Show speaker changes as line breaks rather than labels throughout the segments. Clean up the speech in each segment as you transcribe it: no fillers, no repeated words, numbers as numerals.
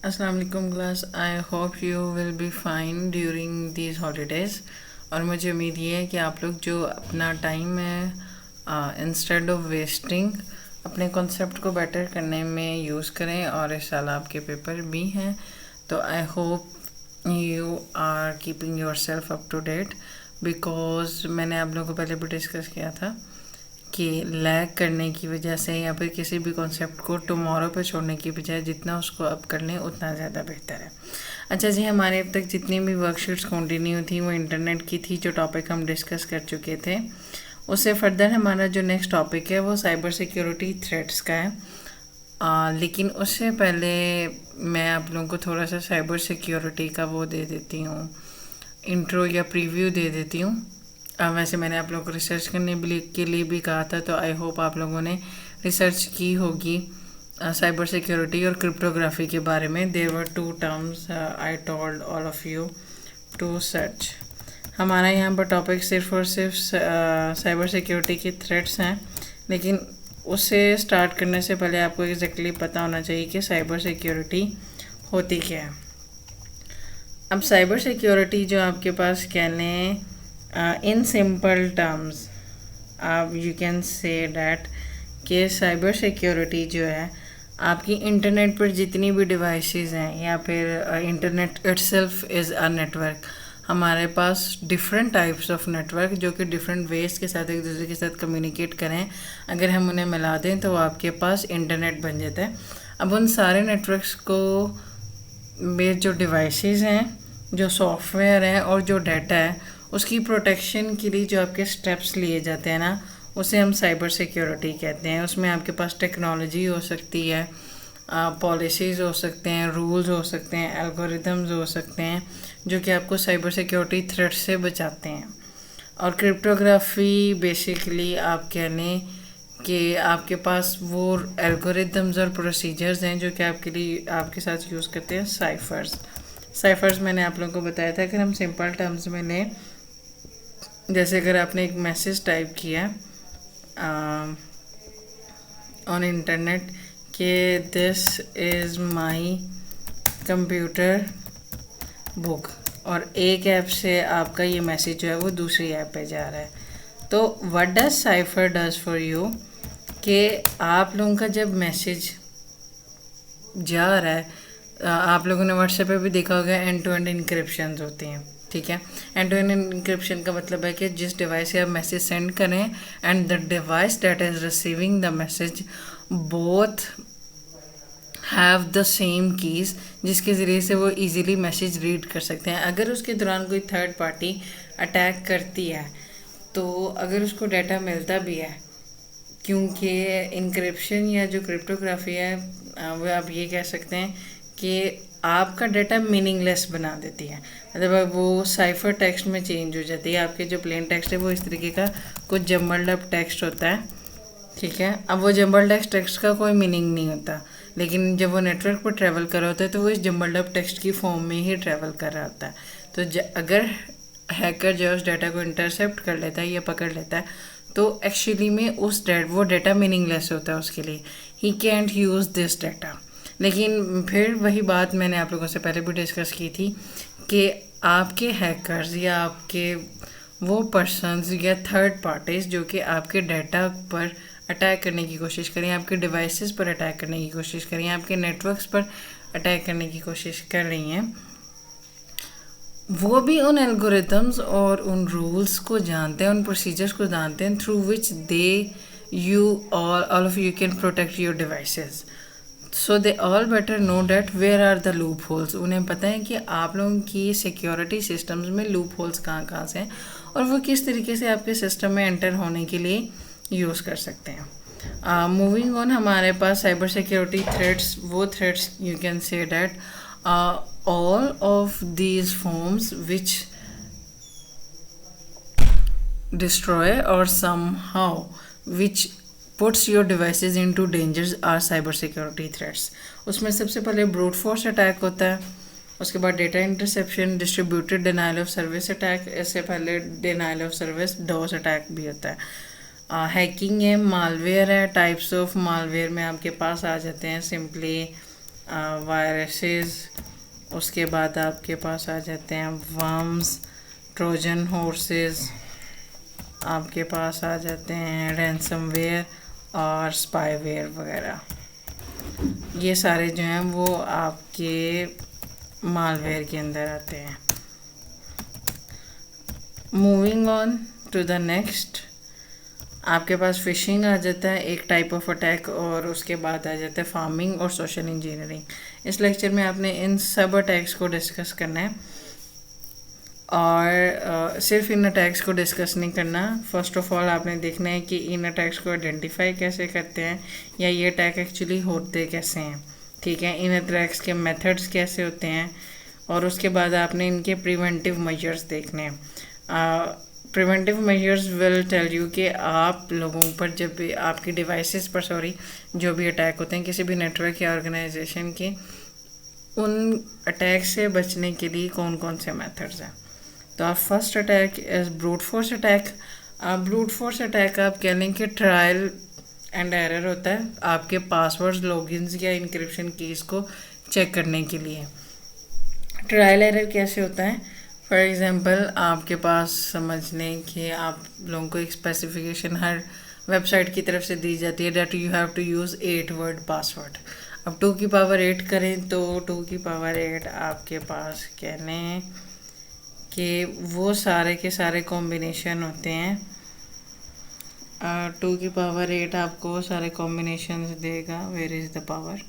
अस्सलाम वालेकुम class. I hope you will be fine during these holidays. और मुझे उम्मीद ये है कि आप लोग जो अपना टाइम है इंस्टेड ऑफ वेस्टिंग अपने कॉन्सेप्ट को बेटर करने में यूज़ करें। और इस साल आपके पेपर भी हैं, तो I hope you are keeping yourself up to date, because मैंने आप लोगों को पहले भी डिस्कस किया था कि लैग करने की वजह से या फिर किसी भी कॉन्सेप्ट को टुमारो पे छोड़ने की बजाय जितना उसको अब कर लें उतना ज़्यादा बेहतर है। अच्छा जी, हमारे अब तक जितनी भी वर्कशीट्स कंटिन्यू थी वो इंटरनेट की थी, जो टॉपिक हम डिस्कस कर चुके थे। उससे फर्दर हमारा जो नेक्स्ट टॉपिक है वो साइबर सिक्योरिटी थ्रेट्स का है। लेकिन उससे पहले मैं आप लोगों को थोड़ा सा साइबर सिक्योरिटी का वो दे देती हूँ, इंट्रो या प्रीव्यू दे देती हूँ। वैसे मैंने आप लोगों को रिसर्च करने के लिए भी कहा था, तो आई होप आप लोगों ने रिसर्च की होगी साइबर सिक्योरिटी और क्रिप्टोग्राफी के बारे में। There were two terms I told all of you to search. हमारा यहाँ पर टॉपिक सिर्फ और सिर्फ साइबर सिक्योरिटी के थ्रेट्स हैं, लेकिन उससे स्टार्ट करने से पहले आपको एग्जैक्टली पता होना चाहिए कि साइबर सिक्योरिटी होती क्या है। अब साइबर सिक्योरिटी जो आपके पास कह लें इन सिंपल टर्म्स, आप यू कैन से डैट कि साइबर सिक्योरिटी जो है आपकी इंटरनेट पर जितनी भी डिवाइसेस हैं या फिर internet itself is a network. हमारे पास डिफरेंट टाइप्स ऑफ नेटवर्क जो कि डिफरेंट वेज के साथ एक दूसरे के साथ कम्युनिकेट करें, अगर हम उन्हें मिला दें तो आपके पास इंटरनेट बन जाता है। अब उन सारे नेटवर्क्स को में जो डिवाइसेस हैं, जो सॉफ्टवेयर हैं और जो डाटा है, उसकी प्रोटेक्शन के लिए जो आपके स्टेप्स लिए जाते हैं ना, उसे हम साइबर सिक्योरिटी कहते हैं। उसमें आपके पास टेक्नोलॉजी हो सकती है, पॉलिसीज़ हो सकते हैं, रूल्स हो सकते हैं, एल्गोरिदम्स हो सकते हैं, जो कि आपको साइबर सिक्योरिटी थ्रेट से बचाते हैं। और क्रिप्टोग्राफी बेसिकली आप कह लें कि आपके पास वो एल्गोरिदम्स और प्रोसीजर्स हैं जो कि आपके लिए आपके साथ यूज़ करते हैं साइफर्स मैंने आप लोगों को बताया था। अगर हम सिंपल टर्म्स में लें, जैसे अगर आपने एक मैसेज टाइप किया ऑन इंटरनेट कि this is my computer book, और एक ऐप से आपका ये मैसेज जो है वो दूसरी ऐप पे जा रहा है, तो what does cipher does for you कि आप लोगों का जब मैसेज जा रहा है, आप लोगों ने व्हाट्सएप पे भी देखा होगा एंड टू एंड इंक्रिप्शन होती हैं, ठीक है। एंड टू एंड इंक्रिप्शन का मतलब है कि जिस डिवाइस से आप मैसेज सेंड करें and the device that is receiving the message both have the same keys, जिसके ज़रिए से वो इजीली मैसेज रीड कर सकते हैं। अगर उसके दौरान कोई थर्ड पार्टी अटैक करती है तो अगर उसको डाटा मिलता भी है, क्योंकि इंक्रिप्शन या जो क्रिप्टोग्राफी है वो आप ये कह सकते हैं कि आपका डाटा मीनिंगलेस बना देती है, मतलब वो साइफर टेक्स्ट में चेंज हो जाती है। आपके जो प्लेन टेक्स्ट है वो इस तरीके का कुछ जम्बल्ड अप टेक्स्ट होता है, ठीक है। अब वो जम्बल्ड अप टेक्स्ट का कोई मीनिंग नहीं होता, लेकिन जब वो नेटवर्क पर ट्रैवल कर रहा होता है तो वो इस जम्बल्ड अप टेक्स्ट की फॉर्म में ही ट्रैवल कर रहा होता है। तो अगर हैकर जो है उस डाटा को इंटरसेप्ट कर लेता है या पकड़ लेता है, तो एक्चुअली में वो डाटा मीनिंगलेस होता है उसके लिए, ही कैंट यूज़ दिस डाटा। लेकिन फिर वही बात मैंने आप लोगों से पहले भी डिस्कस की थी कि आपके हैकर्स या आपके वो पर्सन्स या थर्ड पार्टीज जो कि आपके डाटा पर अटैक करने की कोशिश करें, आपके डिवाइसेस पर अटैक करने की कोशिश करें, आपके नेटवर्क्स पर अटैक करने की कोशिश कर रही हैं, वो भी उन एल्गोरिथम्स और उन रूल्स को जानते हैं, उन प्रोसीजर्स को जानते हैं through which they you all of you can protect your devices. So they all better know that where are the loopholes. उन्हें पता है कि आप लोगों की सिक्योरिटी सिस्टम्स में लूप होल्स कहाँ कहाँ से हैं और वो किस तरीके से आपके सिस्टम में एंटर होने के लिए यूज़ कर सकते हैं। मूविंग ऑन, हमारे पास साइबर सिक्योरिटी थ्रेट्स, वो threats you can say that all of these forms which destroy or somehow which puts your devices into dangers are cyber security threats। उसमें सबसे पहले ब्रूट फोर्स अटैक होता है, उसके बाद data interception, distributed denial of service attack, इससे पहले denial of service dose attack भी होता है। हैकिंग है, मालवेयर है, टाइप्स ऑफ मालवेयर में आपके पास आ जाते हैं सिंपली वायरसेस, उसके बाद आपके पास आ जाते हैं वर्म्स, ट्रोजन हॉर्सेस, आपके पास आ जाते हैं रैंसमवेयर और स्पाईवेयर वगैरह। ये सारे जो हैं वो आपके मालवेयर के अंदर आते हैं। Moving on to the next, आपके पास फिशिंग आ जाता है एक टाइप ऑफ अटैक, और उसके बाद आ जाता है फार्मिंग और सोशल इंजीनियरिंग। इस लेक्चर में आपने इन सब अटैक्स को डिस्कस करना है, और सिर्फ इन अटैक्स को डिस्कस नहीं करना। फर्स्ट ऑफ ऑल आपने देखना है कि इन अटैक्स को आइडेंटिफाई कैसे करते हैं, या ये अटैक एक्चुअली होते कैसे हैं, ठीक है, इन अटैक्स के मेथड्स कैसे होते हैं, और उसके बाद आपने इनके प्रिवेंटिव मेजर्स देखने हैं। Preventive measures will tell you कि आप लोगों पर जब भी आपकी डिवाइसेस पर जो भी अटैक होते हैं किसी भी नेटवर्क या ऑर्गेनाइजेशन के, उन अटैक से बचने के लिए कौन कौन से मेथड्स हैं। तो आप first attack is brute force attack. Brute force attack आप कह लें कि ट्रायल एंड एरर होता है आपके पासवर्ड्स, लॉगिन्स या इंक्रिप्शन कीज़ को चेक करने के लिए। ट्रायल एरर कैसे होता है? फॉर एग्ज़ाम्पल आपके पास समझ लें कि आप लोगों को एक स्पेसिफिकेशन हर वेबसाइट की तरफ से दी जाती है that you have to use 8 word password. अब 2 की पावर 8 करें तो 2 की पावर 8 आपके पास कह लें कि वो सारे के सारे कॉम्बिनेशन होते हैं। 2 की पावर 8 आपको सारे कॉम्बिनेशन देगा। Where is the power?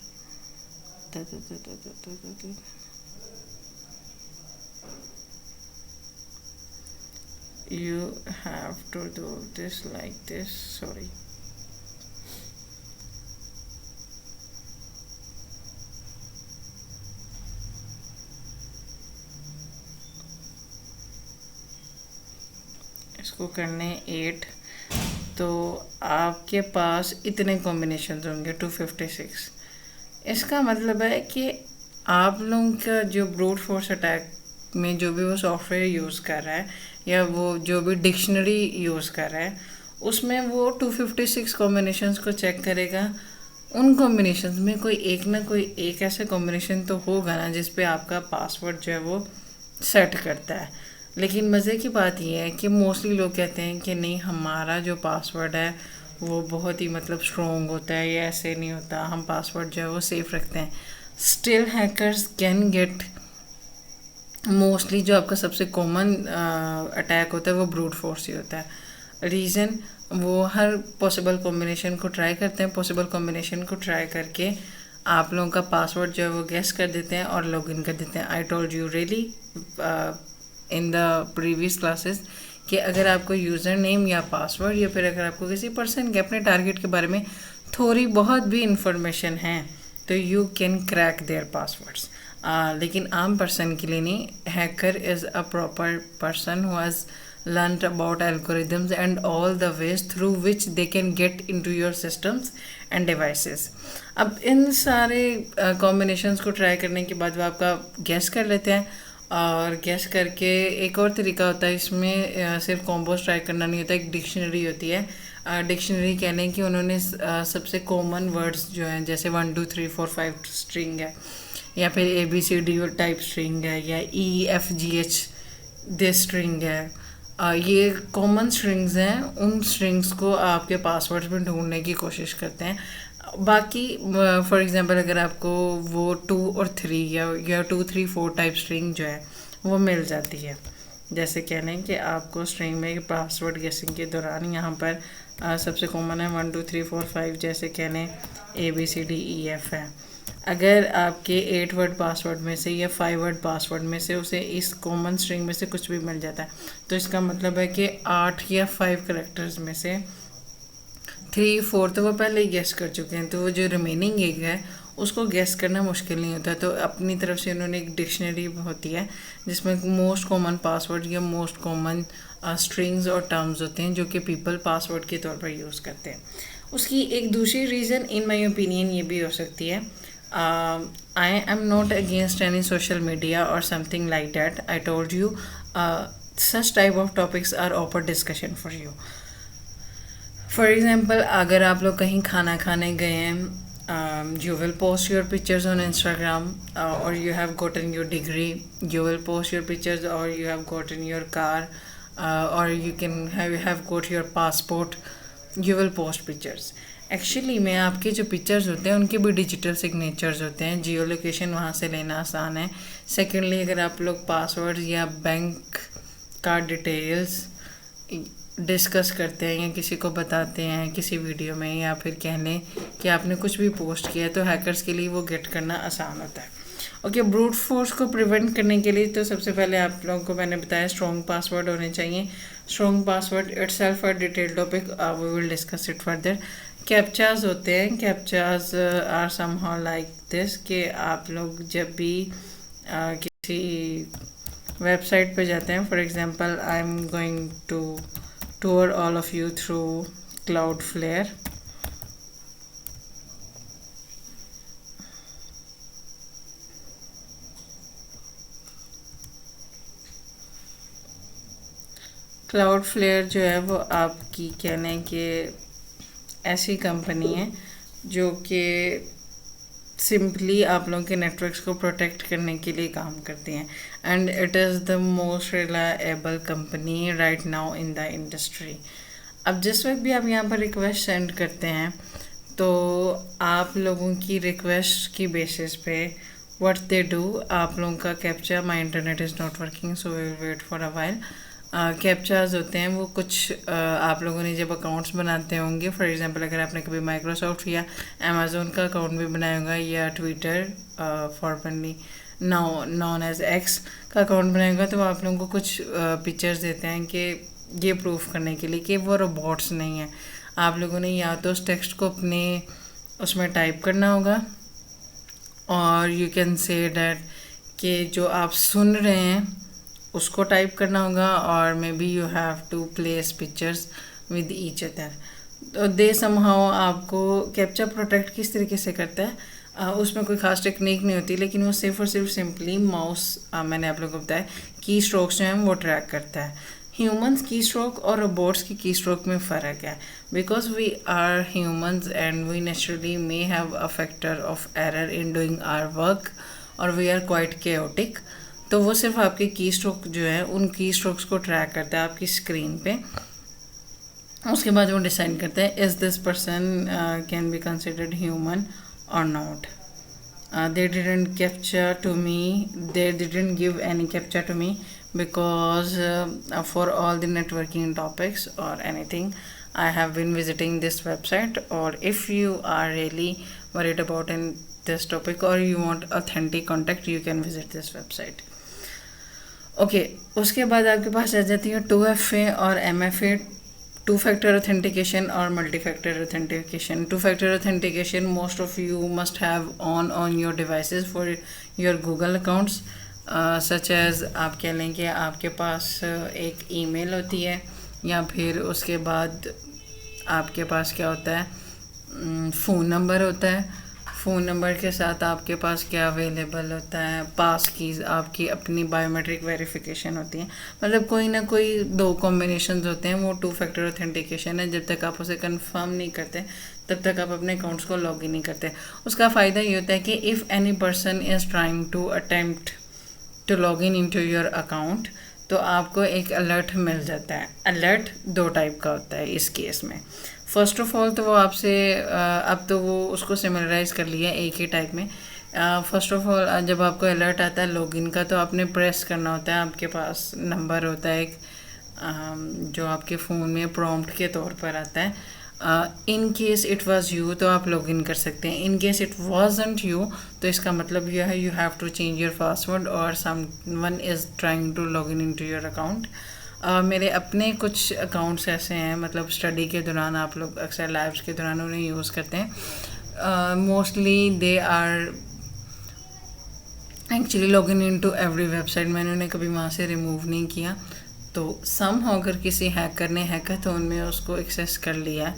You have to do this like this. Sorry. इसको करने 8, तो आपके पास इतने कॉम्बिनेशन होंगे 256। इसका मतलब है कि आप लोगों का जो ब्रूट फोर्स अटैक में जो भी वो सॉफ्टवेयर यूज़ कर रहा है या वो जो भी डिक्शनरी यूज़ कर रहा है उसमें वो 256 कॉम्बिनेशंस को चेक करेगा। उन कॉम्बिनेशंस में कोई एक ऐसा कॉम्बिनेशन तो होगा ना जिस पे आपका पासवर्ड जो है वो सेट करता है। लेकिन मज़े की बात यह है कि मोस्टली लोग कहते हैं कि नहीं, हमारा जो पासवर्ड है वो बहुत ही मतलब स्ट्रॉन्ग होता है, ये ऐसे नहीं होता, हम पासवर्ड जो है वो सेफ रखते हैं। Still hackers can get, mostly जो आपका सबसे कॉमन अटैक होता है वो ब्रूट फोर्स ही होता है। रीज़न, वो हर पॉसिबल कॉम्बिनेशन को ट्राई करते हैं, पॉसिबल कॉम्बिनेशन को ट्राई करके आप लोगों का पासवर्ड जो है वो गेस कर देते हैं और लॉगिन कर देते हैं। आई told you really in the previous classes कि अगर आपको यूज़र नेम या पासवर्ड या फिर अगर आपको किसी पर्सन के अपने टारगेट के बारे में थोड़ी बहुत भी इंफॉर्मेशन है तो you can crack their passwords. लेकिन आम पर्सन के लिए नहीं। Hacker is a proper person who has learned about algorithms and all the ways through which they can get into your systems and devices. अब इन सारे combinations को try करने के बाद वो आपका guess कर लेते हैं, और guess करके एक और तरीका होता है इसमें, सिर्फ combos try करना नहीं होता, एक dictionary होती है। डिक्शनरी कह लें कि उन्होंने सबसे कॉमन वर्ड्स जो हैं जैसे 1 2 3 4 5 स्ट्रिंग है, या फिर ABCD टाइप स्ट्रिंग है, या EFGH दिस स्ट्रिंग है, ये कॉमन स्ट्रिंग्स हैं। उन स्ट्रिंग्स को आपके पासवर्ड्स में ढूंढने की कोशिश करते हैं। बाकी फॉर एग्जांपल अगर आपको वो 2 और 3 या 2 3 4 टाइप स्ट्रिंग जो है वो मिल जाती है, जैसे कह लें कि आपको स्ट्रिंग में पासवर्ड गेसिंग के दौरान यहाँ पर सबसे कॉमन है 1 2 3 4 5, जैसे कह लें ABCDEF है। अगर आपके 8 वर्ड पासवर्ड में से या 5 वर्ड पासवर्ड में से उसे इस कॉमन स्ट्रिंग में से कुछ भी मिल जाता है तो इसका मतलब है कि 8 या 5 करैक्टर्स में से 3 4 तो वो पहले ही गेस कर चुके हैं, तो वो जो रिमेनिंग एक है उसको गेस करना मुश्किल नहीं होता। तो अपनी तरफ से उन्होंने एक डिक्शनरी होती है जिसमें मोस्ट कॉमन पासवर्ड या मोस्ट कॉमन स्ट्रिंग्स और टर्म्स होते हैं जो कि पीपल पासवर्ड के तौर पर यूज़ करते हैं। उसकी एक दूसरी रीज़न इन माई ओपिनियन ये भी हो सकती है, I am not against any social media or something like that. I told you such type of topics are open discussion for you. For example, अगर आप लोग कहीं खाना खाने गए हैं you will post your pictures on Instagram, or you have gotten your degree. You will post your pictures, or you have gotten your car, or you have got your passport. You will post pictures. Actually में आपके जो pictures होते हैं उनके भी digital signatures होते हैं, जियो location वहाँ से लेना आसान है. सेकेंडली, अगर आप लोग पासवर्ड या बैंक कार्ड डिटेल्स डिस्कस करते हैं या किसी को बताते हैं किसी वीडियो में, या फिर कह लें कि आपने कुछ भी पोस्ट किया, तो हैकर्स के लिए वो गेट करना आसान होता है. ओके, ब्रूट फोर्स को प्रिवेंट करने के लिए तो सबसे पहले आप लोगों को मैंने बताया स्ट्रॉन्ग पासवर्ड होने चाहिए. Strong password itself a detail topic, we will discuss it further. Captchas होते हैं. Captchas are somehow like this, कि आप लोग जब भी किसी वेबसाइट पे जाते हैं, for example I am going to tour all of you through Cloudflare. Cloudflare जो है वो आपकी कहने के ऐसी कंपनी है जो कि सिंपली आप लोगों के नेटवर्क्स को प्रोटेक्ट करने के लिए काम करती हैं, and it is the most reliable company right now in the industry. अब जिस वक्त भी आप यहाँ पर रिक्वेस्ट सेंड करते हैं, तो आप लोगों की रिक्वेस्ट की बेसिस पे व्हाट दे डू, आप लोगों का captcha, my internet is not working so will wait for a while. Captchas होते हैं वो कुछ आप लोगों ने जब अकाउंट्स बनाते होंगे, फॉर एग्जांपल अगर आपने कभी माइक्रोसॉफ्ट या अमेज़ोन का अकाउंट भी बनाया होगा, या Twitter formerly known as X का अकाउंट बनाया होगा, तो वो आप लोगों को कुछ पिक्चर्स देते हैं कि ये प्रूफ करने के लिए कि वो रोबोट्स नहीं है. आप लोगों ने या तो उस टेक्स्ट को अपने उसमें टाइप करना होगा, और यू कैन से डैट कि जो आप सुन रहे हैं उसको टाइप करना होगा, और maybe you have to place pictures with each other. तो दे समहाउ आपको कैप्चा प्रोटेक्ट किस तरीके से करता है, उसमें कोई खास टेक्निक नहीं होती, लेकिन वो सिर्फ और सिर्फ सिंपली माउस, मैंने आप लोगों को बताया की स्ट्रोक्स जो हैं वो ट्रैक करता है. ह्यूमंस की स्ट्रोक और रोबोट्स की स्ट्रोक में फ़र्क है, because we are humans and we naturally may have a factor of error in doing our work, और वी आर क्वाइट केओटिक. तो वो सिर्फ आपके की स्ट्रोक जो है उन की स्ट्रोक्स को ट्रैक करता है आपकी स्क्रीन पे. उसके बाद वो डिसाइड करते हैं is this person can be considered human or not. They didn't capture to me, they didn't give any capture to me, because for all the networking topics or anything I have been visiting this website, or if you are really worried about in this topic or you want authentic contact, you can visit this website. Okay, उसके बाद आपके पास आ जाती है 2FA और MFA, two factor authentication और multi factor authentication. Two factor authentication most of you must have on your devices for your Google accounts, such as आप कह लें कि आपके पास एक ईमेल होती है, या फिर उसके बाद आपके पास क्या होता है, फ़ोन नंबर होता है. फ़ोन नंबर के साथ आपके पास क्या अवेलेबल होता है, पास कीज़, आपकी अपनी बायोमेट्रिक वेरिफिकेशन होती है. मतलब कोई ना कोई दो कॉम्बिनेशंस होते हैं, वो टू फैक्टर ऑथेंटिकेशन है. जब तक आप उसे कंफर्म नहीं करते तब तक आप अपने अकाउंट्स को लॉग इन नहीं करते. उसका फ़ायदा ये होता है कि if any person is trying to attempt to log in into your account, तो आपको एक अलर्ट मिल जाता है. अलर्ट दो टाइप का होता है इस केस में. फर्स्ट ऑफ ऑल तो वो आपसे अब तो वो उसको सिमिलराइज कर लिया एक ही टाइप में. फर्स्ट ऑफ ऑल जब आपको अलर्ट आता है लॉगिन का, तो आपने प्रेस करना होता है. आपके पास नंबर होता है एक जो आपके फ़ोन में प्रॉम्प्ट के तौर पर आता है. In case it was you तो आप लॉगिन कर सकते हैं. In case it wasn't you तो इसका मतलब यह है you have to change your password और someone is trying to log in to your account. मेरे अपने कुछ अकाउंट्स ऐसे हैं, मतलब स्टडी के दौरान आप लोग अक्सर लैब्स के दौरान उन्हें यूज़ करते हैं. Mostly they are actually log in to every website. मैंने उन्हें कभी वहाँ से रिमूव नहीं किया. तो सम अगर किसी हैकर ने हैकाथॉन में उसको एक्सेस कर लिया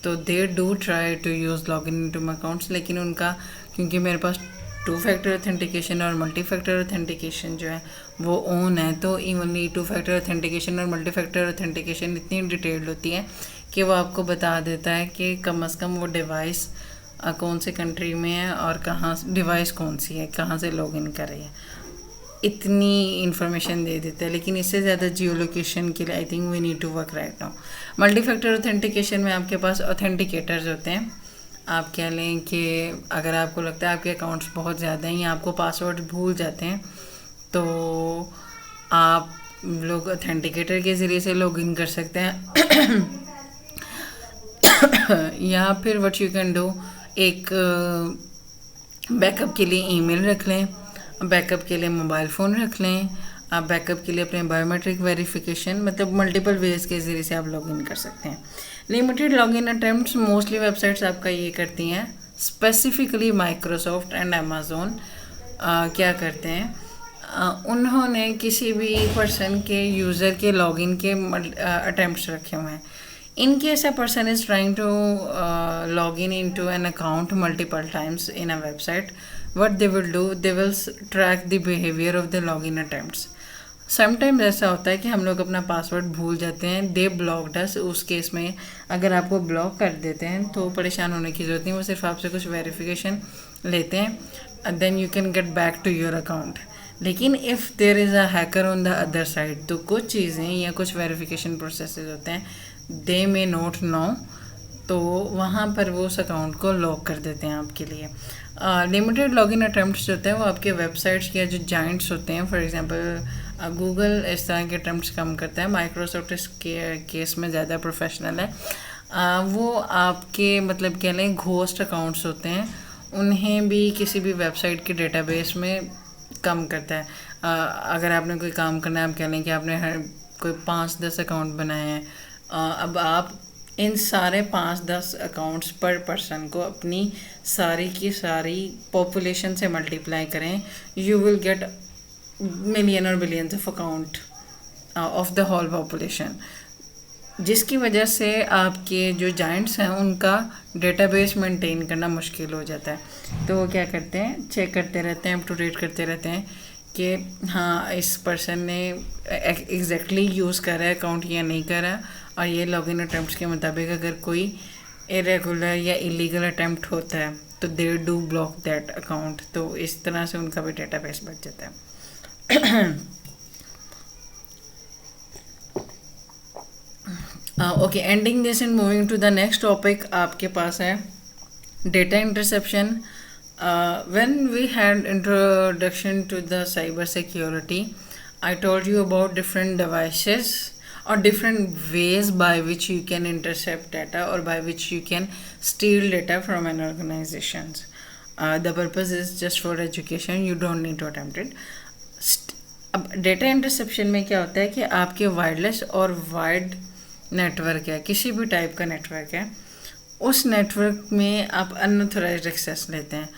तो they do try to use log in to my accounts. लेकिन उनका क्योंकि मेरे पास टू फैक्टर ऑथेंटिकेशन और मल्टी फैक्टर ऑथेंटिकेशन जो है वो ऑन है, तो इवनली टू फैक्टर ऑथेंटिकेशन और मल्टी फैक्टर ऑथेंटिकेशन इतनी डिटेल्ड होती है कि वो आपको बता देता है कि कम से कम वो डिवाइस कौन से कंट्री में है और कहाँ डिवाइस कौन सी है, कहाँ से लॉगिन कर रही है, इतनी इन्फॉर्मेशन दे देता है। लेकिन इससे ज़्यादा जियो लोकेशन के लिए I think we need to work right now. Multi factor authentication में आपके पास ऑथेंटिकेटर्स होते हैं। आप कह लें कि अगर आपको लगता है आपके अकाउंट्स बहुत ज़्यादा हैं या आपको पासवर्ड भूल जाते हैं, तो आप लोग ऑथेंटिकेटर के ज़रिए से लॉगिन कर सकते हैं या फिर व्हाट यू कैन डू, एक बैकअप के लिए ईमेल रख लें, बैकअप के लिए मोबाइल फ़ोन रख लें, आप बैकअप के लिए अपने बायोमेट्रिक वेरिफिकेशन, मतलब मल्टीपल वेज के ज़रिए से आप लॉगिन कर सकते हैं। Limited login attempts mostly websites आपका ये करती हैं, स्पेसिफिकली माइक्रोसॉफ्ट एंड अमेज़ोन क्या करते हैं, उन्होंने किसी भी पर्सन के यूज़र के लॉगिन के अटैम्प्ट्स रखे हुए हैं। In case a person is trying to log in into an account multiple times in a website, what they will do, they will track the behavior of the login attempts. Sometimes ऐसा होता है कि हम लोग अपना password भूल जाते हैं, दे ब्लॉक्ड अस। उस केस में अगर आपको ब्लॉक कर देते हैं तो परेशान होने की ज़रूरत नहीं, वो सिर्फ आपसे कुछ वेरिफिकेशन लेते हैं, then you can get back to your account. लेकिन if there is a hacker on the other side, तो कुछ चीज़ें या कुछ वेरिफिकेशन प्रोसेसेस होते हैं, दे मे नोट नो, तो वहाँ पर वो उस अकाउंट को लॉक कर देते हैं आपके लिए। लिमिटेड लॉगिन अटैम्प्ट्स होते हैं वो आपके वेबसाइट्स या जो जाइंट्स होते हैं, फॉर एग्जांपल गूगल इस तरह के अटैम्प्ट्स कम करता है, माइक्रोसॉफ्ट इस केस में ज़्यादा प्रोफेशनल है। वो आपके मतलब कह लें घोस्ट अकाउंट्स होते हैं, उन्हें भी किसी भी वेबसाइट के डेटाबेस में कम करता है। अगर आपने कोई काम करना है, आप कह लें कि आपने कोई 5-10 अकाउंट बनाए हैं, अब आप इन सारे 5-10 अकाउंट्स पर पर्सन को अपनी सारी की सारी पॉपुलेशन से मल्टीप्लाई करें, यू विल गेट मिलियन और billions of account of the whole population, जिसकी वजह से आपके जो जाइंट्स हैं उनका डेटाबेस मेंटेन करना मुश्किल हो जाता है। तो वो क्या करते हैं, चेक करते रहते हैं, अप टू डेट करते रहते हैं कि हाँ इस पर्सन ने एग्जैक्टली यूज़ कर रहा है अकाउंट या नहीं कर रहा, और ये लॉगिन अटैम्प्ट्स के मुताबिक अगर कोई इरेगुलर या इलीगल अटैम्प्ट होता है तो they do block that account. तो इस तरह से उनका भी डेटाबेस बच जाता है। Okay, ending this and moving to the next topic आपके पास है data interception. When we had introduction to the cyber security, I told you about different devices or different ways by which you can intercept data or by which you can steal data from an organizations. The purpose is just for education, you don't need to attempt it. अब data interception में क्या होता है कि आपके wireless और wide network है, किसी भी टाइप का नेटवर्क है, उस नेटवर्क में आप अनऑथराइज्ड एक्सेस लेते हैं।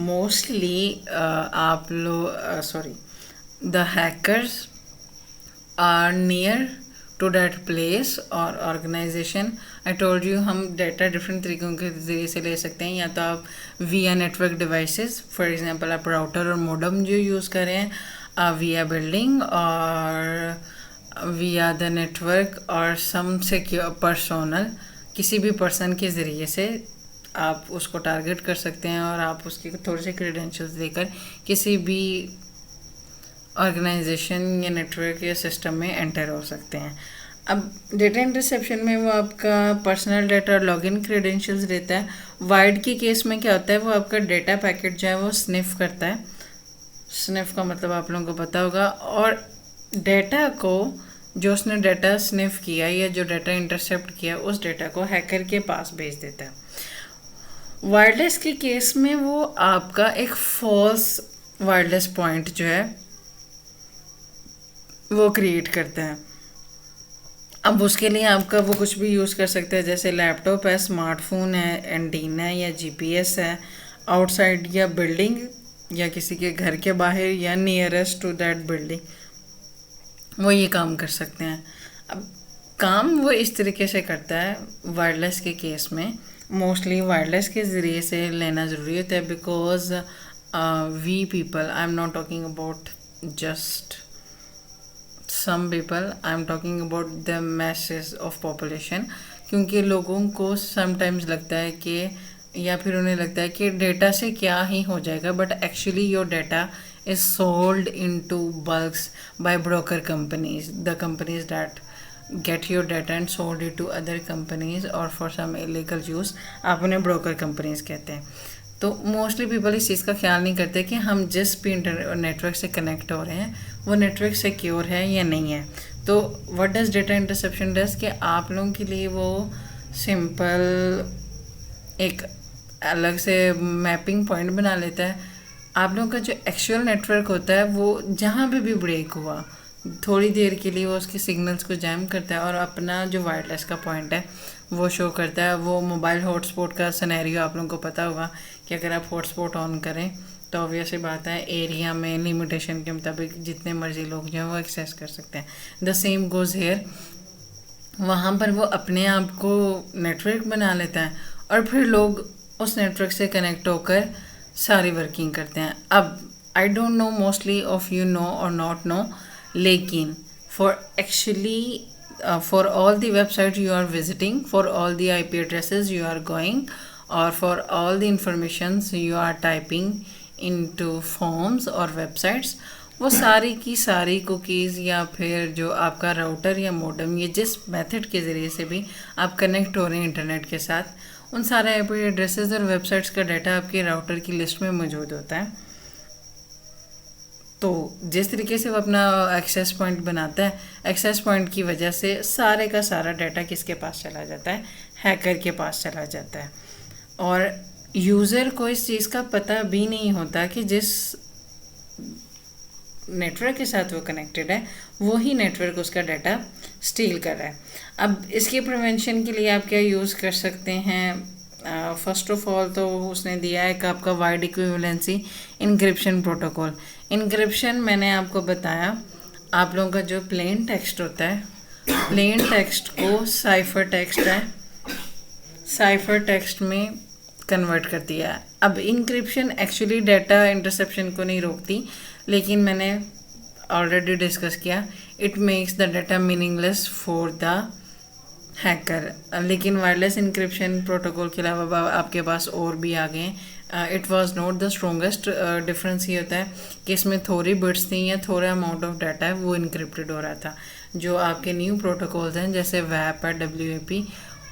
मोस्टली आप लोग the hackers are near to that place or organization. I told you हम डेटा डिफरेंट तरीक़ों के ज़रिए से ले सकते हैं, या तो आप via network devices, for example आप राउटर और मोडम जो यूज़ कर रहे हैं, via बिल्डिंग और via the network और some secure पर्सनल, किसी भी पर्सन के ज़रिए से आप उसको टारगेट कर सकते हैं और आप उसके थोड़े से क्रेडेंशियल्स देकर किसी भी ऑर्गेनाइजेशन या नेटवर्क या सिस्टम में एंटर हो सकते हैं। अब डेटा इंटरसेप्शन में वो आपका पर्सनल डेटा और लॉगिन क्रेडेंशियल्स देता है। वाइड के केस में क्या होता है, वो आपका डेटा पैकेट जो है वो स्निफ करता है। स्निफ का मतलब आप लोगों को पता होगा, और डेटा को जो उसने डेटा स्निफ किया या जो डेटा इंटरसेप्ट किया उस डेटा को हैकर के पास भेज देता है। वायरलेस के केस में वो आपका एक फॉल्स वायरलेस पॉइंट जो है वो क्रिएट करते हैं। अब उसके लिए आपका वो कुछ भी यूज़ कर सकते हैं, जैसे लैपटॉप है, स्मार्टफोन है, एंटीना है या जीपीएस है, आउटसाइड या बिल्डिंग या किसी के घर के बाहर या नियरेस्ट टू दैट बिल्डिंग, वो ये काम कर सकते हैं। अब काम वो इस तरीके से करता है वायरलेस के केस में, मोस्टली वायरलेस के ज़रिए से लेना ज़रूरी होता है, because we people, I am not talking about just some people, I am talking about the masses of population, क्योंकि लोगों को sometimes लगता है कि या फिर उन्हें लगता है कि डेटा से क्या ही हो जाएगा, but actually your data is sold into bulks by broker companies, the companies that get your data and sold it to other companies or for some illegal use, आप उन्हें ब्रोकर कंपनीज कहते हैं। तो मोस्टली पीपल इस चीज़ का ख्याल नहीं करते कि हम जिस भी नेटवर्क से कनेक्ट हो रहे हैं वो नेटवर्क सिक्योर है या नहीं है। तो what does data interception does, कि आप लोगों के लिए वो सिंपल एक अलग से मैपिंग पॉइंट बना लेता है। आप लोगों का जो एक्चुअल नेटवर्क होता है वो जहाँ पे भी ब्रेक हुआ थोड़ी देर के लिए वो उसके सिग्नल्स को जैम करता है और अपना जो वायरलेस का पॉइंट है वो शो करता है। वो मोबाइल हॉटस्पॉट का सिनेरियो आप लोगों को पता होगा कि अगर आप हॉटस्पॉट ऑन करें तो ऑब्वियस ही बात है एरिया में लिमिटेशन के मुताबिक जितने मर्जी लोग जो हैं वो एक्सेस कर सकते हैं। द सेम गोज़ हेयर, वहाँ पर वो अपने आप को नेटवर्क बना लेता है और फिर लोग उस नेटवर्क से कनेक्ट होकर सारी वर्किंग करते हैं। अब I don't know mostly of you know और नॉट नो, लेकिन for actually for all the websites you are visiting, for all the IP addresses you are going, or for all the informations you are typing into forms और websites, वो सारी की सारी cookies या फिर जो आपका राउटर या मॉडेम, ये जिस मेथड के ज़रिए से भी आप कनेक्ट हो रहे हैं इंटरनेट के साथ, उन सारे IP एड्रेसेस और वेबसाइट्स का डाटा आपके राउटर की लिस्ट में मौजूद होता है। तो जिस तरीके से वो अपना एक्सेस पॉइंट बनाता है, एक्सेस पॉइंट की वजह से सारे का सारा डाटा किसके पास चला जाता है, हैकर के पास चला जाता है। और यूज़र को इस चीज़ का पता भी नहीं होता कि जिस नेटवर्क के साथ वो कनेक्टेड है वो ही नेटवर्क उसका डाटा स्टील कर रहा है। अब इसके प्रिवेंशन के लिए आप क्या यूज़ कर सकते हैं? फर्स्ट ऑफ ऑल तो उसने दिया है कि आपका wide equivalency encryption protocol. Encryption मैंने आपको बताया, आप लोगों का जो प्लेन टेक्स्ट होता है, प्लेन टेक्स्ट को साइफर टेक्स्ट है, साइफर टेक्स्ट में कन्वर्ट कर दिया है। अब इनक्रिप्शन एक्चुअली डाटा इंटरसेप्शन को नहीं रोकती, लेकिन मैंने ऑलरेडी डिस्कस किया, it makes the data meaningless for the hacker. लेकिन वायरलेस इंक्रिप्शन प्रोटोकॉल के अलावा आपके पास और भी आ गए। It was not the strongest. Difference ये होता है कि इसमें थोड़ी बिट्स थी या थोड़ा अमाउंट ऑफ डाटा है वो इनक्रिप्टेड हो रहा था। जो आपके न्यू प्रोटोकॉल्स हैं जैसे वैप है, WAP,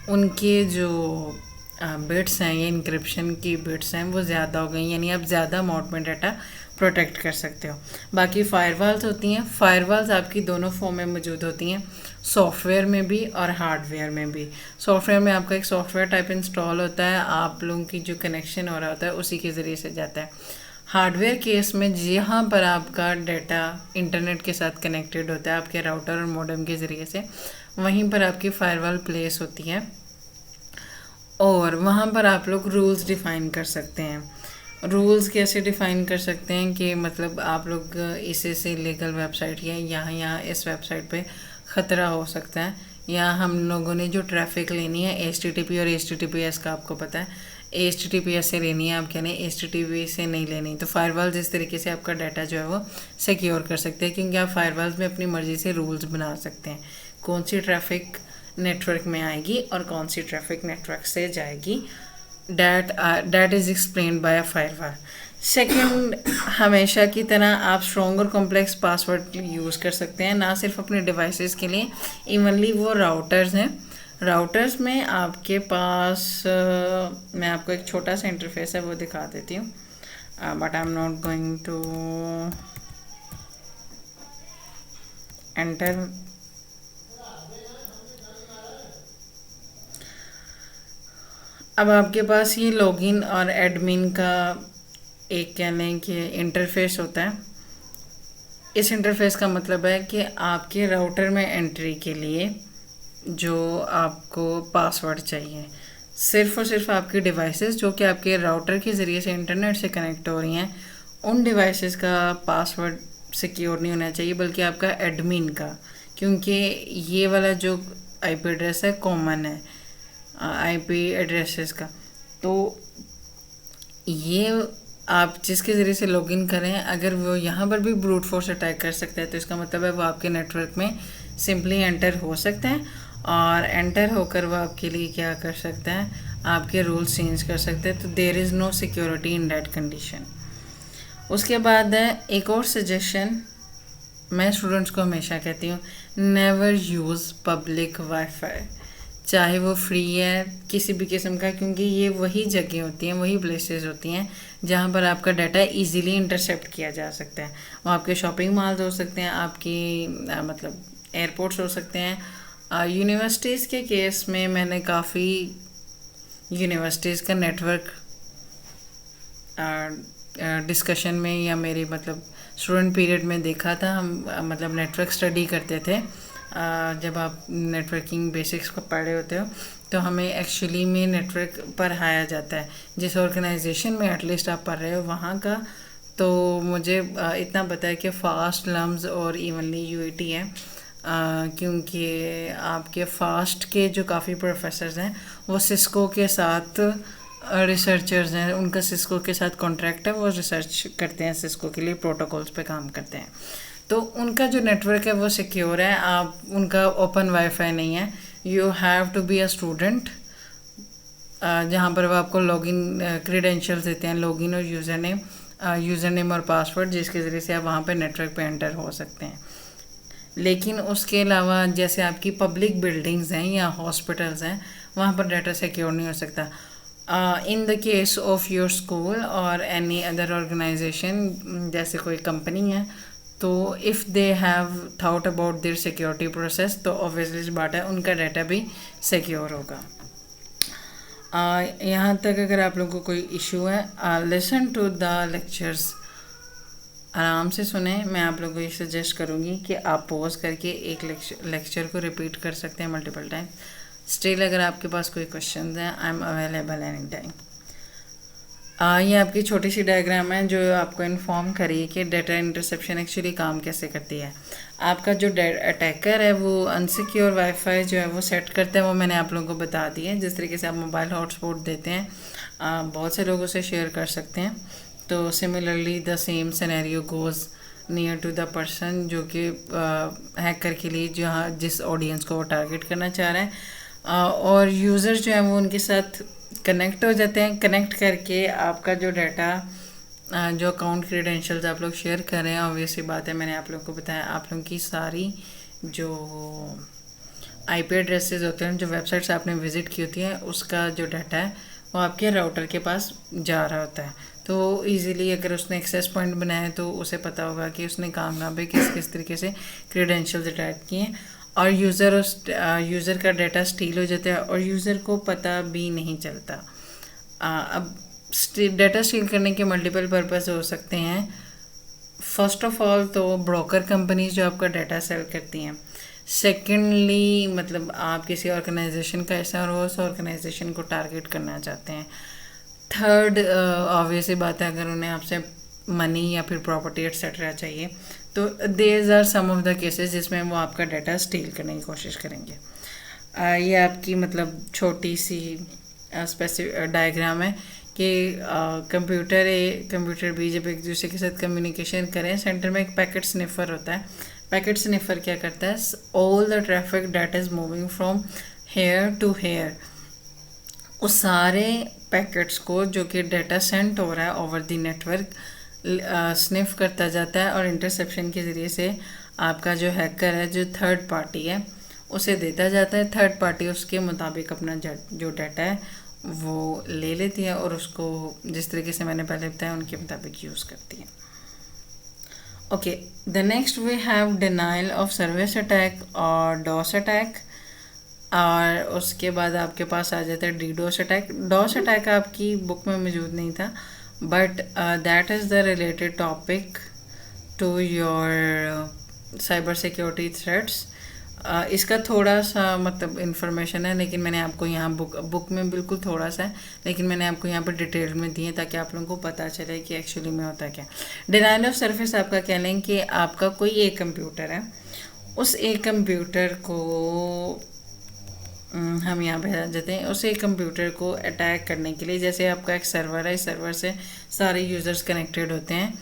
उनके जो बिट्स हैं या इंक्रिप्शन की बिट्स हैं वो ज़्यादा हो गई, यानी आप ज़्यादा अमाउंट में डाटा प्रोटेक्ट कर सकते हो। बाकी फायरवॉल्स होती हैं, फायरवॉल्स आपकी दोनों फॉर्म में मौजूद होती हैं, सॉफ्टवेयर में भी और हार्डवेयर में भी। सॉफ्टवेयर में आपका एक सॉफ्टवेयर टाइप इंस्टॉल होता है, आप लोगों की जो कनेक्शन हो रहा होता है उसी के ज़रिए से जाता है। हार्डवेयर केस में जहाँ पर आपका डाटा इंटरनेट के साथ कनेक्टेड होता है आपके राउटर और मॉडेम के ज़रिए से, वहीं पर आपकी फायरवॉल प्लेस होती है और वहाँ पर आप लोग रूल्स डिफ़ाइन कर सकते हैं। रूल्स कैसे डिफ़ाइन कर सकते हैं कि मतलब आप लोग इसे से लीगल वेबसाइट या यहाँ इस वेबसाइट पे ख़तरा हो सकता है, या हम लोगों ने जो ट्रैफिक लेनी है HTTP और HTTPS का आपको पता है, HTTPS से लेनी है, आप कह रहे हैं HTTP से नहीं लेनी। तो फायरवॉल्स इस तरीके से आपका डाटा जो है वो सिक्योर कर सकते हैं, क्योंकि आप फायरवॉल्स में अपनी मर्ज़ी से रूल्स बना सकते हैं कौन सी ट्रैफिक नेटवर्क में आएगी और कौन सी ट्रैफिक नेटवर्क से जाएगी। that is explained by a firewall। Second, हमेशा की तरह आप स्ट्रॉन्ग और कॉम्प्लेक्स पासवर्ड यूज़ कर सकते हैं, ना सिर्फ अपने डिवाइसेस के लिए, इवनली वो राउटर्स हैं। राउटर्स में आपके पास मैं आपको एक छोटा सा इंटरफेस है वो दिखा देती हूँ, but I am not going to enter. अब आपके पास ये लॉगिन और एडमिन का एक कह लें कि इंटरफेस होता है। इस इंटरफेस का मतलब है कि आपके राउटर में एंट्री के लिए जो आपको पासवर्ड चाहिए, सिर्फ़ और सिर्फ आपकी डिवाइसेस जो कि आपके राउटर के ज़रिए से इंटरनेट से कनेक्ट हो रही हैं, उन डिवाइसेस का पासवर्ड सिक्योर नहीं होना चाहिए, बल्कि आपका एडमिन का, क्योंकि ये वाला जो IP एड्रेस है कॉमन है IP एड्रेसेस का। तो ये आप जिसके ज़रिए से लॉगिन करें, अगर वो यहाँ पर भी ब्रूट फोर्स अटैक कर सकता है तो इसका मतलब है वो आपके नेटवर्क में सिंपली एंटर हो सकता है, और एंटर होकर वो आपके लिए क्या कर सकता है, आपके रूल्स चेंज कर सकते हैं, तो there is no security in that condition. उसके बाद है एक और सजेशन, मैं स्टूडेंट्स को हमेशा कहती हूँ, नेवर यूज़ पब्लिक वाईफाई, चाहे वो फ्री है किसी भी किस्म का, क्योंकि ये वही जगह होती हैं, वही प्लेसेस होती हैं जहाँ पर आपका डाटा इजीली इंटरसेप्ट किया जा सकता है। वो आपके शॉपिंग मॉल्स हो सकते हैं, आपकी मतलब एयरपोर्ट्स हो सकते हैं। यूनिवर्सिटीज़ के केस में मैंने काफ़ी यूनिवर्सिटीज़ का नेटवर्क डिस्कशन में या मेरी मतलब स्टूडेंट पीरियड में देखा था। हम मतलब नेटवर्क स्टडी करते थे। जब आप नेटवर्किंग बेसिक्स को पढ़े होते हो तो हमें एक्चुअली में नेटवर्क पढ़ाया जाता है, जिस ऑर्गेनाइजेशन में एटलीस्ट आप पढ़ रहे हो वहाँ का। तो मुझे इतना पता है कि फास्ट, लम्स और इवनली यूएटी है, क्योंकि आपके फास्ट के जो काफ़ी प्रोफेसर्स हैं वो सिस्को के साथ रिसर्चर्स हैं, उनका सिस्को के साथ कॉन्ट्रैक्ट है, वो रिसर्च करते हैं, सिस्को के लिए प्रोटोकॉल्स पे काम करते हैं। तो उनका जो नेटवर्क है वो सिक्योर है, आप उनका ओपन वाईफाई नहीं है। You have to be a student, जहाँ पर वो आपको लॉगिन क्रीडेंशियल्स देते हैं, लॉगिन और यूज़र नेम और पासवर्ड, जिसके ज़रिए से आप वहाँ पे नेटवर्क पे एंटर हो सकते हैं। लेकिन उसके अलावा जैसे आपकी पब्लिक बिल्डिंग्स हैं या हॉस्पिटल्स हैं, वहाँ पर डाटा सिक्योर नहीं हो सकता। इन the case of your school और एनी अदर ऑर्गेनाइजेशन, जैसे कोई कंपनी है, तो if they have thought about their security process, तो ऑब्वियसली इस बात है उनका डाटा भी सिक्योर होगा। यहाँ तक अगर आप लोगों को कोई इशू है, लिसन टू द लेक्चर्स, आराम से सुने। मैं आप लोगों को ये सजेस्ट करूँगी कि आप पॉज करके एक लेक्चर को रिपीट कर सकते हैं मल्टीपल टाइम। स्टिल अगर आपके पास कोई क्वेश्चन हैं, I am available any time. ये आपकी छोटी सी डायग्राम है जो आपको इन्फॉर्म करी कि डाटा इंटरसेप्शन एक्चुअली काम कैसे करती है। आपका जो अटैकर है वो अनसिक्योर वाईफाई जो है वो सेट करता है, वो मैंने आप लोगों को बता दी है। जिस तरीके से आप मोबाइल हॉटस्पॉट देते हैं, बहुत से लोगों से शेयर कर सकते हैं। तो similarly the same scenario goes near to the person जो कि हैकर के लिए जहाँ जिस ऑडियंस को वो टारगेट करना चाह रहे हैं, और यूज़र जो है वो उनके साथ कनेक्ट हो जाते हैं। कनेक्ट करके आपका जो डाटा, जो अकाउंट क्रीडेंशियल्स आप लोग शेयर कर रहे हैं, ऑब्वियसली बात है, मैंने आप लोगों को बताया, आप लोगों की सारी जो आईपी एड्रेसेस होते हैं, जो वेबसाइट्स आपने विज़िट की होती हैं, उसका जो डाटा है वो आपके राउटर के पास जा रहा होता है। तो इजीली अगर उसने एक्सेस पॉइंट बनाया है तो उसे पता होगा कि उसने कहाँ पे किस किस तरीके से क्रीडेंशियल्स अटैच किए हैं, और यूज़र का डाटा स्टील हो जाता है और यूज़र को पता भी नहीं चलता। अब डाटा स्टील करने के मल्टीपल पर्पस हो सकते हैं। फर्स्ट ऑफ ऑल तो ब्रोकर कंपनीज जो आपका डाटा सेल करती हैं। सेकेंडली मतलब आप किसी ऑर्गेनाइजेशन का ऐसा और उस ऑर्गेनाइजेशन को टारगेट करना चाहते हैं। थर्ड, ऑब्वियसली बात है, अगर उन्हें आपसे मनी या फिर प्रॉपर्टी एटसेट्रा चाहिए, तो there are some of the cases जिसमें वो आपका डाटा स्टील करने की कोशिश करेंगे। ये आपकी मतलब छोटी सी स्पेसिफिक डायग्राम है कि कंप्यूटर ए कंप्यूटर बी जब एक दूसरे के साथ कम्युनिकेशन करें, सेंटर में एक पैकेट स्निफर होता है। पैकेट स्निफर क्या करता है, all the traffic data is moving from here to here, उस सारे पैकेट्स को जो कि डाटा सेंड हो रहा है ओवर द नेटवर्क स्निफ करता जाता है, और इंटरसेप्शन के ज़रिए से आपका जो हैकर है, जो थर्ड पार्टी है, उसे देता जाता है। थर्ड पार्टी उसके मुताबिक अपना जो डाटा है वो ले लेती है और उसको जिस तरीके से मैंने पहले बताया उनके मुताबिक यूज़ करती है। Okay, the next we have denial of service attack और डॉस अटैक, और उसके बाद आपके पास आ जाता है डीडोस अटैक। डॉस अटैक आपकी बुक में मौजूद नहीं था, but that is the related topic to your cyber security threats. इसका थोड़ा सा मतलब इन्फॉर्मेशन है, लेकिन मैंने आपको यहाँ बुक में बिल्कुल थोड़ा सा है, लेकिन मैंने आपको यहाँ पर डिटेल में दी है ताकि आप लोगों को पता चले कि एक्चुअली में होता क्या। डिनाइल ऑफ सर्विस आपका कह लें कि आपका कोई एक कंप्यूटर है, उस एक कंप्यूटर को हम यहाँ पे आ जाते हैं। उस एक कंप्यूटर को अटैक करने के लिए, जैसे आपका एक सर्वर है, इस सर्वर से सारे यूज़र्स कनेक्टेड होते हैं,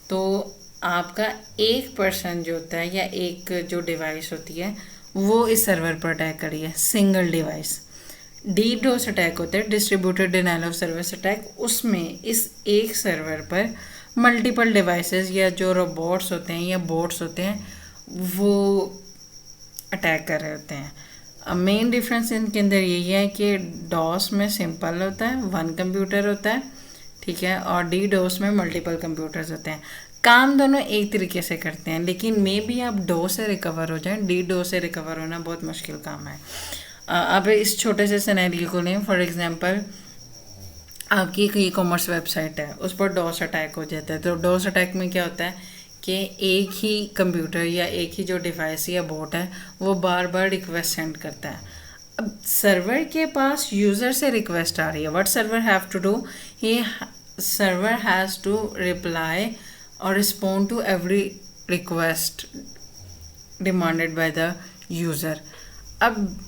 तो आपका एक पर्सन जो होता है या एक जो डिवाइस होती है वो इस सर्वर पर अटैक करी है, सिंगल डिवाइस। डीडोस अटैक होता है, distributed denial of service attack. उसमें इस एक सर्वर पर मल्टीपल डिवाइसेस या जो रोबोट्स होते हैं या बोट्स होते हैं वो अटैक कर रहे होते हैं। मेन डिफरेंस इनके अंदर यही है कि डॉस में सिंपल होता है, वन कंप्यूटर होता है, ठीक है, और डी डोस में मल्टीपल कंप्यूटर्स होते हैं। काम दोनों एक तरीके से करते हैं, लेकिन मे भी आप डो से रिकवर हो जाएं, डी डो से रिकवर होना बहुत मुश्किल काम है। अब इस छोटे से सिनेरियो को लें, फॉर एग्जांपल आपकी एक ई कॉमर्स वेबसाइट है, उस पर डॉस अटैक हो जाता है। तो डॉस अटैक में क्या होता है कि एक ही कंप्यूटर या एक ही जो डिवाइस या बोट है वो बार बार रिक्वेस्ट सेंड करता है। अब सर्वर के पास यूज़र से रिक्वेस्ट आ रही है, what server have to do, he server has to reply और respond to every request demanded by the user. अब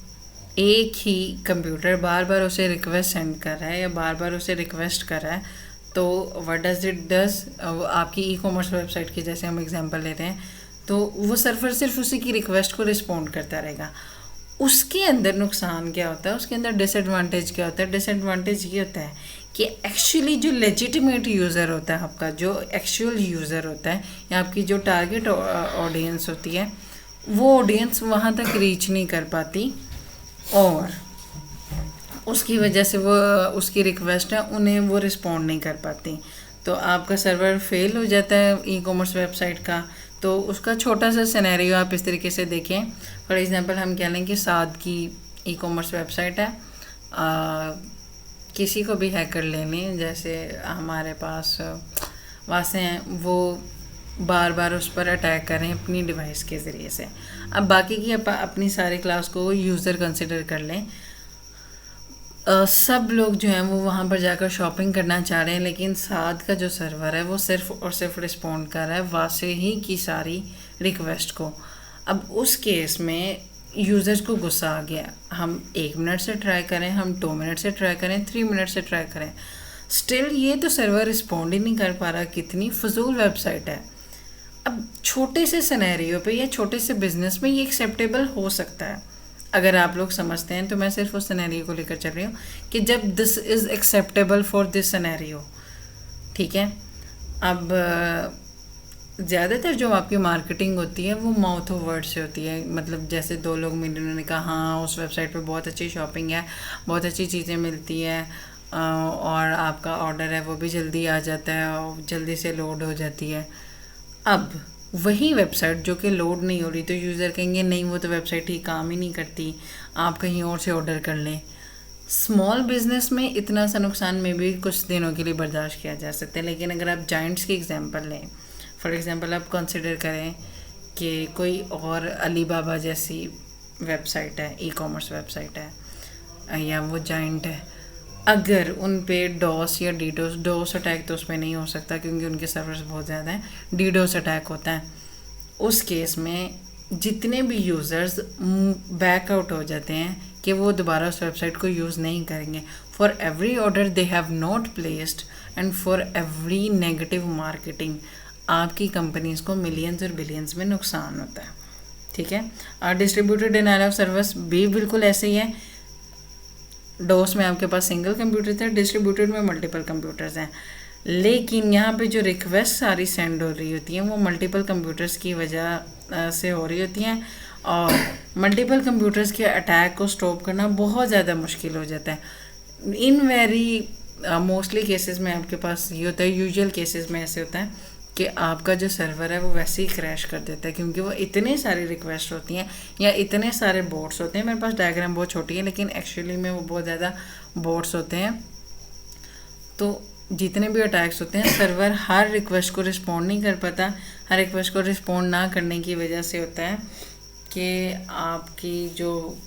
एक ही कंप्यूटर बार बार उसे रिक्वेस्ट सेंड कर रहा है या बार बार उसे रिक्वेस्ट कर रहा है, तो व्हाट डज इट डज, आपकी ई कॉमर्स वेबसाइट की जैसे हम एग्जांपल लेते हैं, तो वो सर्वर सिर्फ उसी की रिक्वेस्ट को रिस्पॉन्ड करता रहेगा। उसके अंदर नुकसान क्या होता है, उसके अंदर डिसएडवांटेज क्या होता है? डिसएडवांटेज ये होता है कि एक्चुअली जो लेजिटिमेट यूज़र होता है, आपका जो एक्चुअल यूज़र होता है या आपकी जो टारगेट ऑडियंस होती है, वो ऑडियंस वहाँ तक रीच नहीं कर पाती और उसकी वजह से वो उसकी रिक्वेस्ट है उन्हें वो रिस्पॉन्ड नहीं कर पाती, तो आपका सर्वर फेल हो जाता है ई कॉमर्स वेबसाइट का। तो उसका छोटा सा सिनेरियो आप इस तरीके से देखें। फॉर एग्जांपल हम कह लें कि साद की ई कॉमर्स वेबसाइट है, किसी को भी हैकर ले लें, जैसे हमारे पास वासे हैं, वो बार बार उस पर अटैक करें अपनी डिवाइस के ज़रिए से। अब बाकी की अपनी सारी क्लास को यूज़र कंसिडर कर लें। सब लोग जो हैं वो वहाँ पर जाकर शॉपिंग करना चाह रहे हैं, लेकिन साद का जो सर्वर है वो सिर्फ और सिर्फ रिस्पॉन्ड कर रहा है वासे ही की सारी रिक्वेस्ट को। अब उस केस में यूज़र्स को गुस्सा आ गया, हम 1 मिनट से ट्राई करें, हम 2 मिनट से ट्राई करें, 3 मिनट से ट्राई करें, स्टिल ये तो सर्वर रिस्पॉन्ड ही नहीं कर पा रहा। कितनी फजूल वेबसाइट है। अब छोटे से सिनेरियो पे या छोटे से बिजनेस में ये एक्सेप्टेबल हो सकता है अगर आप लोग समझते हैं, तो मैं सिर्फ उस सिनेरियो को लेकर चल रही हूँ कि जब this is acceptable for this scenario, ठीक है। अब ज़्यादातर जो आपकी मार्केटिंग होती है वो माउथ ऑफ वर्ड से होती है, मतलब जैसे 2 लोग मिले, उन्होंने कहा हाँ उस वेबसाइट पे बहुत अच्छी शॉपिंग है, बहुत अच्छी चीज़ें मिलती है और आपका ऑर्डर है वो भी जल्दी आ जाता है और जल्दी से लोड हो जाती है। अब वही वेबसाइट जो कि लोड नहीं हो रही, तो यूज़र कहेंगे नहीं वो तो वेबसाइट ही काम ही नहीं करती, आप कहीं और से ऑर्डर कर लें। स्मॉल बिजनेस में इतना सा नुकसान में भी कुछ दिनों के लिए बर्दाश्त किया जा सकता है, लेकिन अगर आप जाइंट्स की एग्जांपल लें, फॉर एग्जांपल आप कंसिडर करें कि कोई और अली बाबा जैसी वेबसाइट है, ई कॉमर्स वेबसाइट है या वो जाइंट है, अगर उन पे डॉस या डोस अटैक तो उस पर नहीं हो सकता क्योंकि उनके सर्वर्स बहुत ज़्यादा हैं, डीडोस अटैक होता है। उस केस में जितने भी यूज़र्स बैक आउट हो जाते हैं कि वो दोबारा उस वेबसाइट को यूज़ नहीं करेंगे। For every order they have not placed and for every negative marketing आपकी कंपनीज को मिलियंस और बिलियंस में नुकसान होता है, ठीक है। डिस्ट्रीब्यूटेड डिनायल ऑफ सर्विस भी बिल्कुल ऐसे ही है। डोस में आपके पास सिंगल कंप्यूटर था, डिस्ट्रीब्यूटेड में मल्टीपल कंप्यूटर्स हैं, लेकिन यहाँ पे जो रिक्वेस्ट सारी सेंड हो रही होती हैं वो मल्टीपल कंप्यूटर्स की वजह से हो रही होती हैं और मल्टीपल कंप्यूटर्स के अटैक को स्टॉप करना बहुत ज़्यादा मुश्किल हो जाता है। इन वेरी मोस्टली केसेस में आपके पास ये होता है, यूजुअल केसेस में ऐसे होता है कि आपका जो सर्वर है वो वैसे ही क्रैश कर देता है क्योंकि वो इतने सारी रिक्वेस्ट होती हैं या इतने सारे बोट्स होते हैं। मेरे पास डायग्राम बहुत छोटी है लेकिन एक्चुअली में वो बहुत ज़्यादा बोट्स होते हैं। तो जितने भी अटैक्स होते हैं सर्वर हर रिक्वेस्ट को रिस्पॉन्ड नहीं कर पाता। हर रिक्वेस्ट को रिस्पॉन्ड ना करने की वजह से होता है कि आपकी जो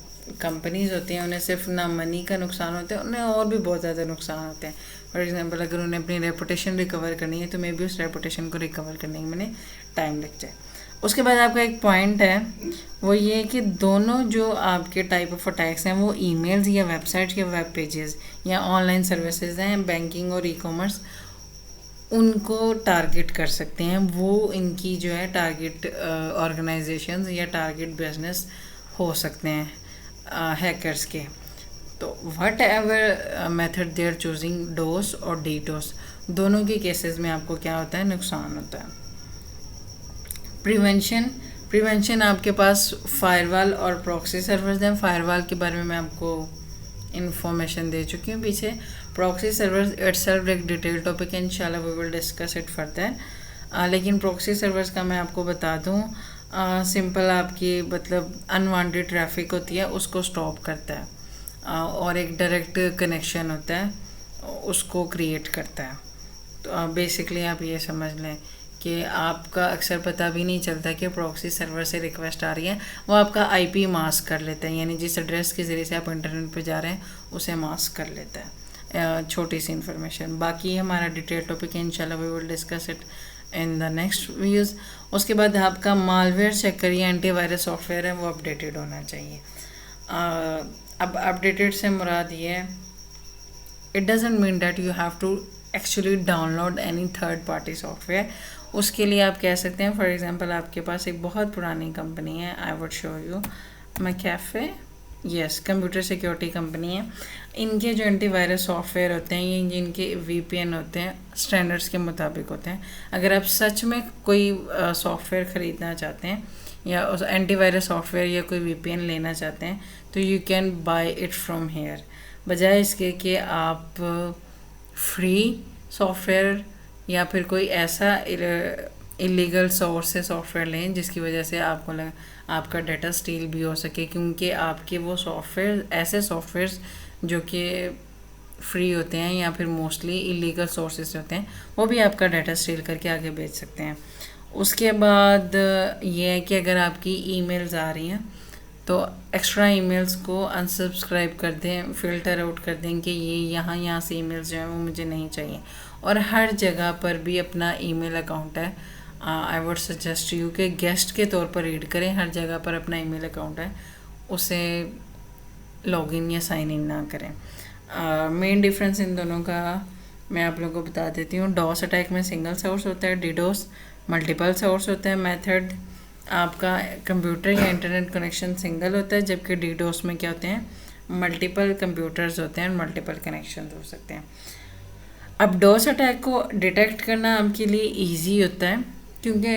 कंपनीज होती हैं उन्हें सिर्फ ना मनी का नुकसान होता है, उन्हें और भी बहुत ज़्यादा नुकसान होते हैं। फॉर एग्जांपल अगर उन्हें अपनी रेपुटेशन रिकवर करनी है तो मे बी उस रेपुटेशन को रिकवर करने में मैंने टाइम लग जाए। उसके बाद आपका एक पॉइंट है वो ये कि दोनों जो आपके टाइप ऑफ अटैक्स हैं वो ईमेल्स या वेबसाइट या वेब पेजेस या ऑनलाइन सर्विसेज हैं, बैंकिंग और ई कॉमर्स, उनको टारगेट कर सकते हैं। वो इनकी जो है टारगेट ऑर्गेनाइजेशंस या टारगेट बिजनेस हो सकते हैं हैकर्स के। तो whatever method they are choosing, DoS और डीडोस, दोनों के केसेस में आपको क्या होता है, नुकसान होता है। प्रिवेंशन आपके पास फायरवॉल और प्रॉक्सी सर्वर्स हैं। फायरवॉल के बारे में मैं आपको इंफॉर्मेशन दे चुकी हूँ पीछे। प्रॉक्सी सर्वर्स इटसेल्फ एक डिटेल टॉपिक है, इंशाल्लाह we will discuss it further. लेकिन प्रॉक्सी सर्वर्स का मैं आपको बता दूँ, सिंपल आपकी मतलब अनवांटेड ट्रैफिक होती है उसको स्टॉप करता है, और एक डायरेक्ट कनेक्शन होता है उसको क्रिएट करता है। तो बेसिकली आप ये समझ लें कि आपका अक्सर पता भी नहीं चलता कि प्रॉक्सी सर्वर से रिक्वेस्ट आ रही है, वो आपका आईपी मास्क कर लेते हैं, यानी जिस एड्रेस के ज़रिए से आप इंटरनेट पे जा रहे हैं उसे मास्क कर लेता है। छोटी सी इन्फॉर्मेशन, बाकी हमारा डिटेल टॉपिक है, इंशाल्लाह we will discuss it in the next videos. उसके बाद आपका मालवेयर चेक करिए, एंटीवायरस सॉफ्टवेयर है वो अपडेटेड होना चाहिए। अब अपडेटेड से मुराद ये है, it doesn't mean that you have to actually download any third party software. उसके लिए आप कह सकते हैं, फॉर एग्जांपल आपके पास एक बहुत पुरानी कंपनी है, I would show you McAfee, yes, computer security company है। इनके जो एंटीवायरस सॉफ्टवेयर होते हैं, ये जिनके वीपीएन होते हैं स्टैंडर्ड्स के मुताबिक होते हैं। अगर आप सच में कोई सॉफ्टवेयर ख़रीदना चाहते हैं या एंटीवायरस सॉफ्टवेयर या कोई वीपीएन लेना चाहते हैं तो you can buy it from here, बजाय इसके कि आप फ्री सॉफ्टवेयर या फिर कोई ऐसा इलीगल सोर्स से सॉफ्टवेयर लें जिसकी वजह से आपका डाटा स्टील भी हो सके, क्योंकि आपके वो सॉफ्टवेयर ऐसे सॉफ्टवेयर्स जो कि फ्री होते हैं या फिर मोस्टली इलीगल सोर्सेस होते हैं, वो भी आपका डाटा स्टील करके आगे बेच सकते हैं। उसके बाद ये है कि अगर आपकी ईमेल्स आ रही हैं तो एक्स्ट्रा ईमेल्स को अनसब्सक्राइब कर दें, फ़िल्टर आउट कर दें कि ये यहाँ से ईमेल्स जो हैं वो मुझे नहीं चाहिए। और हर जगह पर भी अपना ईमेल अकाउंट है, आई वुड सजेस्ट यू कि गेस्ट के तौर पर रीड करें, हर जगह पर अपना ईमेल अकाउंट है उसे लॉगिन या साइन इन ना करें। मेन डिफरेंस इन दोनों का मैं आप लोगों को बता देती हूँ। डॉस अटैक में सिंगल सोर्स होता है, डीडोस मल्टीपल सोर्स होता है। मेथड आपका कंप्यूटर या इंटरनेट कनेक्शन सिंगल होता है, जबकि डीडोस में क्या होते हैं, मल्टीपल कंप्यूटर्स होते हैं, मल्टीपल कनेक्शन हो सकते हैं। अब डॉस अटैक को डिटेक्ट करना आपके लिए इजी होता है क्योंकि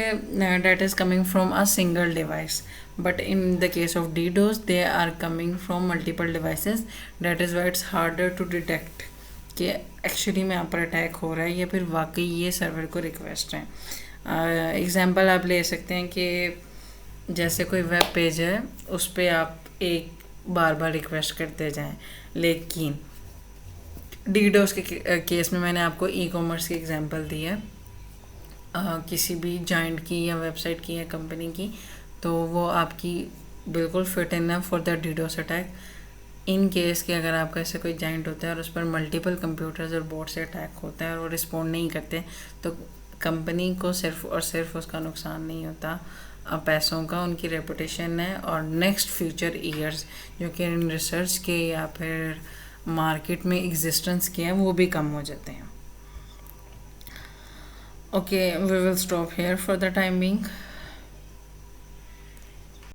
data is coming from a single device, but in the case of DDoS they are coming from multiple devices, that is why it's harder to detect कि एक्चुअली में आप पर अटैक हो रहा है या फिर वाकई ये सर्वर को रिक्वेस्ट है। एग्ज़ाम्पल आप ले सकते हैं कि जैसे कोई वेब पेज है उस पर आप एक बार बार रिक्वेस्ट करते जाएं, लेकिन डीडोस के केस में मैंने आपको ई कॉमर्स की एग्जांपल दी है, किसी भी जाइंट की या वेबसाइट की या कंपनी की, तो वो आपकी बिल्कुल फिट इन है for the DDoS attack. In case के अगर आपका ऐसे कोई जाइंट होता है और उस पर मल्टीपल कंप्यूटर्स और बोर्ड से अटैक होता है और वो रिस्पॉन्ड नहीं करते, तो कंपनी को सिर्फ और सिर्फ उसका नुकसान नहीं होता पैसों का, उनकी रेपुटेशन है और नेक्स्ट फ्यूचर ईयर्स जो कि इन रिसर्च के या फिर मार्केट में एग्जिस्टेंस के हैं वो भी कम हो जाते हैं। Okay, we will stop here for the time being.